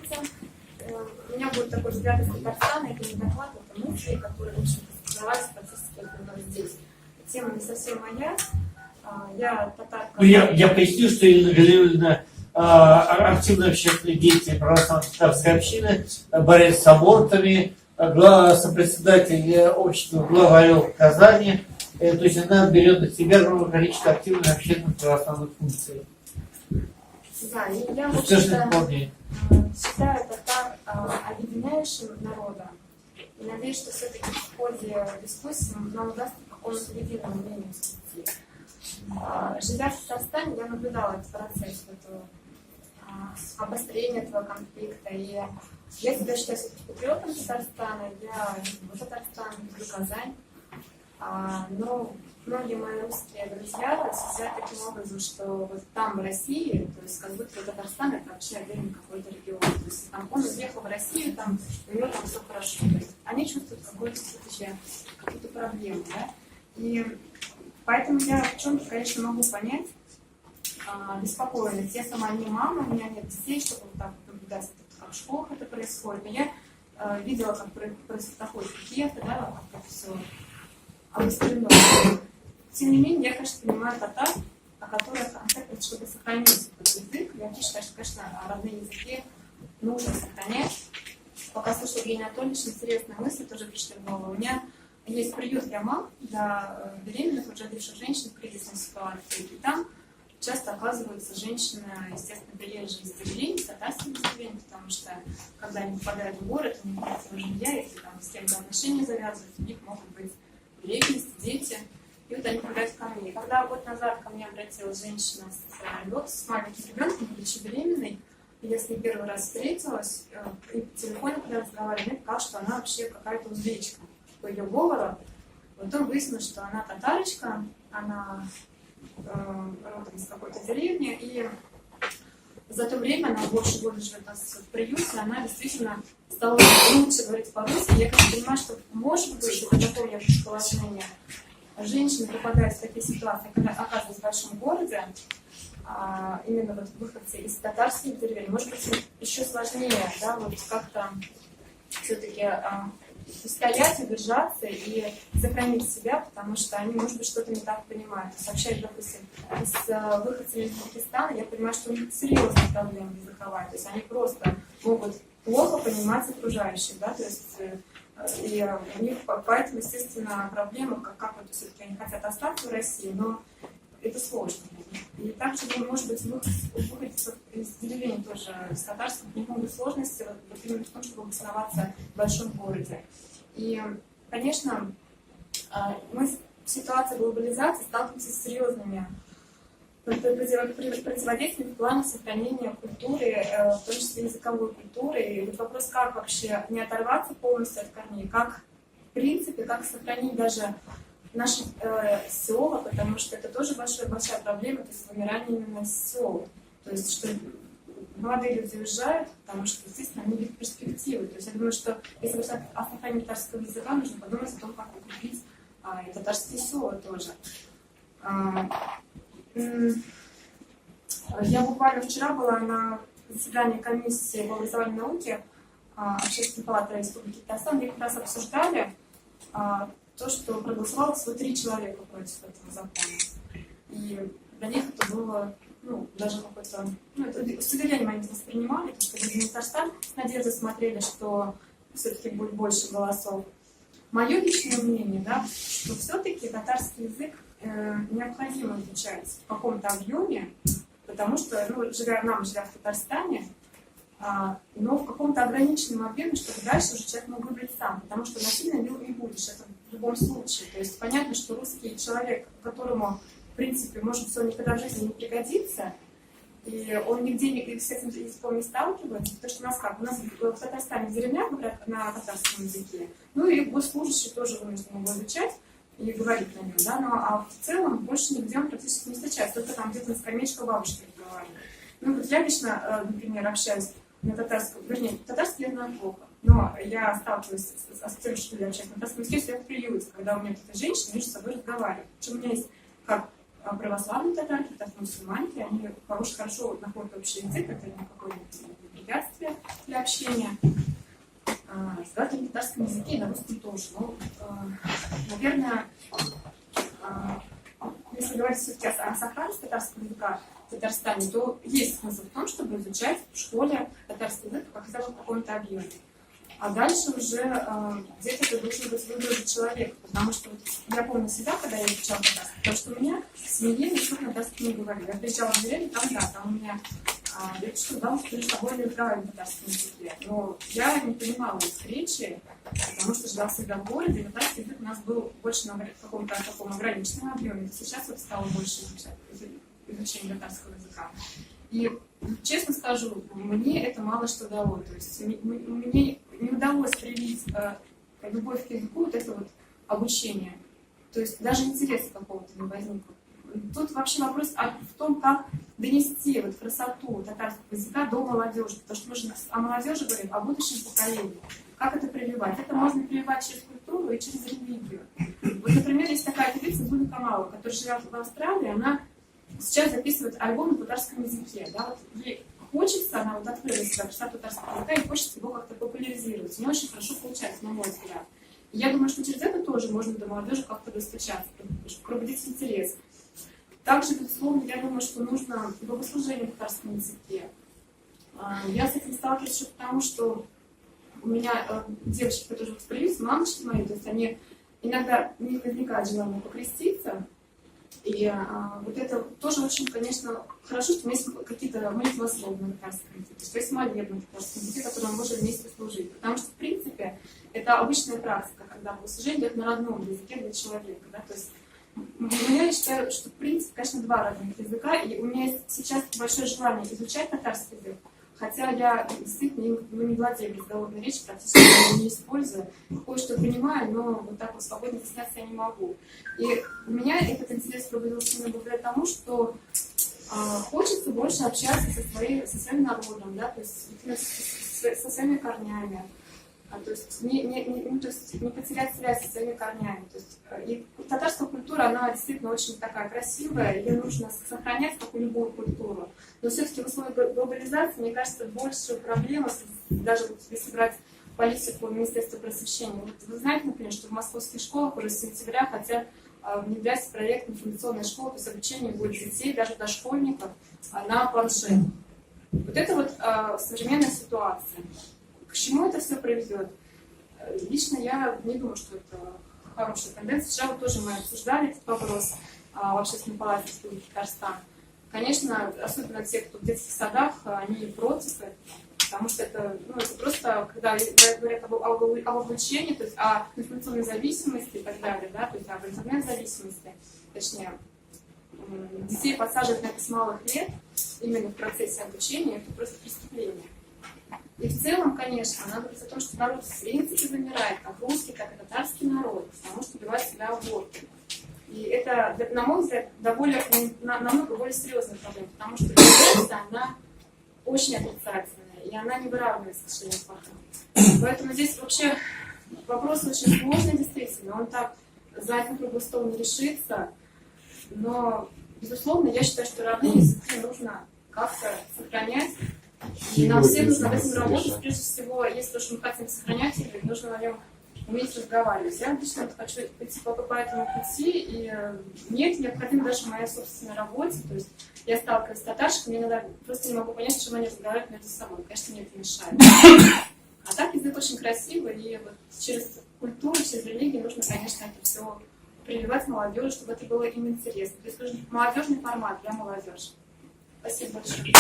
Здравствуйте. У меня будет такой взгляд из Татарстана. Это не доклад, это мысли, которые очень создавались в процессе, как здесь. Тема не совсем моя. Я татарка. Я поясню, что Ирина Галиевна активная общественная деятель православной татарской общины, борец с абортами, сопредседатель общества «Глава Орел» в Казани. То есть она берет на себя огромное количество активных общественных православных функций. Да, и я считаю татар объединяющим народа. И надеюсь, что все-таки в ходе дискуссии нам удастся к какому-то единому мнению прийти. Живя в Татарстане, я наблюдала этот процесс, обострение этого конфликта. И я себя считаю все-таки патриотом Татарстана, я люблю Татарстан, люблю Казань. Но многие мои русские друзья сидят таким образом, что вот там, в России, то есть как будто Татарстан это вообще отдельный какой-то регион. То есть там, он уехал в Россию, там, у него там все хорошо. То есть они чувствуют какую-то проблему. Да? И поэтому я в чем-то, конечно, могу понять беспокойность. Я сама не мама, у меня нет детей, чтобы вот так наблюдать, как в школах это происходит. Но я видела, как происходит пикеты, да, как это все обострено. Тем не менее, я, конечно, понимаю татар, которые хотят, чтобы сохранить этот язык. Я считаю, что, конечно, родные языки нужно сохранять. Пока слушала Евгения Анатольевича, интересная мысль тоже пришла в голову. У меня есть приют для мам, для беременных, уже бывших женщин в кризисной ситуации. И там часто оказываются женщины, естественно, приезжие из деревень, из татарских деревень, потому что, когда они попадают в город, у них нет своего жилья, если там с кем-то отношения завязывают, у них могут быть беременности, дети. И вот они попадают ко мне. И когда год назад ко мне обратилась женщина с маленьким ребенком, будучи беременной, и я с ней первый раз встретилась, и по телефону, когда разговаривали, мне показалось, что она вообще какая-то узбечка по ее говору. Потом выяснилось, что она татарочка, она родом из какой-то деревни, и за то время она больше года живет у нас в приюте, она действительно стала лучше говорить по-русски. Я, конечно, понимаю, что может быть, это такое положение. Женщины попадают в такие ситуации, когда оказываются в большом городе, именно вот выходцы из татарских деревень, может быть, еще сложнее, да, вот как-то все-таки стоять, удержаться и сохранить себя, потому что они, может быть, что-то не так понимают. Сообщать, допустим, с выходцами из Пакистана, я понимаю, что у них серьезные проблемы языковые, то есть они просто могут плохо понимать окружающих, да, то есть и у них поэтому, естественно, проблема, как вот все-таки они хотят остаться в России, но это сложно. И также, может быть, выходцы из деревень тоже, из татарских, у них могут быть сложности вот именно в том, чтобы обосноваться в большом городе. И, конечно, мы в ситуации глобализации сталкиваемся с серьезными противодействиями в плане сохранения культуры, в том числе языковой культуры. И вот вопрос, как вообще не оторваться полностью от корней, как, в принципе, как сохранить даже наши села, потому что это тоже большая проблема, то есть вымирание именно сел. То есть, что молодые люди уезжают, потому что, естественно, они видят перспективы. То есть я думаю, что если вы о сохранении татарского языка, нужно подумать о том, как укрепить и татарские села тоже. Я буквально вчера была на заседании комиссии по образованию и науке Общественной палаты Республики Татарстан, где как раз обсуждали то, что проголосовало всего 3 человека против этого закона. И для них это было, даже какой-то, это, с удивлением они это воспринимали, потому что люди Татарстан с надеждой смотрели, что все-таки будет больше голосов. Мое личное мнение, да, что все-таки татарский язык необходимо изучать в каком-то объеме, потому что, живя в Татарстане, но в каком-то ограниченном объеме, чтобы дальше уже человек мог выбрать сам, потому что насильно не будешь, это в любом случае. То есть понятно, что русский человек, которому, в принципе, может, все никогда в жизни не пригодится, и он нигде с этим языком не сталкивается, потому что у нас в Татарстане в деревнях говорят на татарском языке, и госслужащие тоже вынуждены его изучать и говорить на нем, да, а в целом больше нигде он практически не встречается, только там где-то на скамеечках бабушки разговаривают. Вот я лично, например, общаюсь на татарском, татарский я знаю плохо, но я сталкиваюсь с тем, что я общаюсь на татарском языке, что я в приюте, когда у меня какие-то женщины между собой разговаривают. Причем у меня есть как православные татарки, так и мусульманки, они хорошо находят общий язык, это никакое не препятствие для общения. Разговаривать на татарском языке и на русском тоже. Ну, наверное, если говорить все-таки о сохранности татарского языка в Татарстане, то есть смысл в том, чтобы изучать в школе татарский язык хотя бы в каком-то объеме. А дальше уже где-то это должен быть выбор человека, потому что вот, я помню себя, когда я изучала татарский, потому что у меня в семье никто на татарском не говорил. Я приезжала в деревню, там у меня дедушка дал, что с тобой не разговаривали на татарском языке. Но я не понимала их речи, потому что жила всегда в городе, и татарский язык у нас был больше на каком-то таком ограниченном объеме. Сейчас вот стало больше изучение татарского языка. И честно скажу, мне это мало что дало. То есть мне не удалось привить любовь к языку, вот это вот обучение. То есть даже интереса какого-то не возникло. Тут вообще вопрос в том, как донести вот красоту татарского языка до молодежи. Потому что мы же о молодежи говорим, о будущем поколении. Как это прививать? Это можно прививать через культуру и через религию. Вот, например, есть такая певица Зуля Камалова, которая живет в Австралии, она сейчас записывает альбом на татарском языке. Да? Вот ей хочется, она вот открыла себя красоту татарского языка и хочется его как-то популяризировать. У нее очень хорошо получается, на мой взгляд. И я думаю, что через это тоже можно до молодежи как-то достучаться, пробудить интерес. Также, безусловно, я думаю, что нужно богослужение на татарском языке. Я с этим сталкиваюсь еще потому, что у меня девочки, которые восприются, мамочки мои, то есть они иногда не возникает желание покреститься. И вот это тоже очень, конечно, хорошо, что у меня есть какие-то молитвословные на татарском языке, что есть молебны на татарском языке, которые мы можем вместе служить. Потому что, в принципе, это обычная практика, когда богослужение идет на родном языке для человека. Да? То есть я считаю, что, в принципе, конечно, два родных языка, и у меня есть сейчас большое желание изучать татарский язык, хотя я действительно не владею разговорной речью, практически ее не использую, кое-что понимаю, но вот так вот свободно изъясняться я не могу. И у меня этот интерес пробудился именно благодаря тому, что хочется больше общаться со своим народом, да, то есть со своими корнями. То есть не потерять связь со своими корнями. То есть, и татарская культура, она действительно очень такая красивая, ее нужно сохранять, как и любую культуру. Но все-таки в условиях глобализации, мне кажется, больше проблема, даже вот если брать политику Министерства просвещения. Вот вы знаете, например, что в московских школах уже с сентября хотят внедрять проект информационной школы, то есть обучение будет детей, даже дошкольников, на планшет. Вот это вот современная ситуация. К чему это все приведет? Лично я не думаю, что это хорошая тенденция. Вчера тоже мы обсуждали этот вопрос в Общественной палате Республики Татарстан. Конечно, особенно те, кто в детских садах, они против этого, потому что это просто, когда говорят об обучении, то есть о информационной зависимости и так далее, да, то есть об интернет-зависимости, точнее, детей подсаживать на это с малых лет, именно в процессе обучения, это просто преступление. И в целом, конечно, надо говорить о том, что народ в принципе замирает, как русский, так и татарский народ, потому что убивает себя абортом. И это, на мой взгляд, намного более серьезная проблема, потому что тенденция, она очень отрицательная, и она не выравнивается с членом фактов. Поэтому здесь вообще вопрос очень сложный, действительно, он так за один круглый стол не решится, но, безусловно, я считаю, что родные языки нужно как-то сохранять. И нам всем нужно в этом работать. Прежде всего, если уж мы хотим сохранять язык, нужно на нем уметь разговаривать. Я лично хочу идти по этому пути, и мне это необходимо даже в моей собственной работе. То есть я сталкиваюсь с татарщиками, я иногда просто не могу понять, чем они разговаривают между собой. Конечно, мне это мешает. А так язык очень красивый, и вот через культуру, через религию нужно, конечно, это все прививать молодежи, чтобы это было им интересно. То есть нужен молодежный формат для молодежи. Спасибо большое.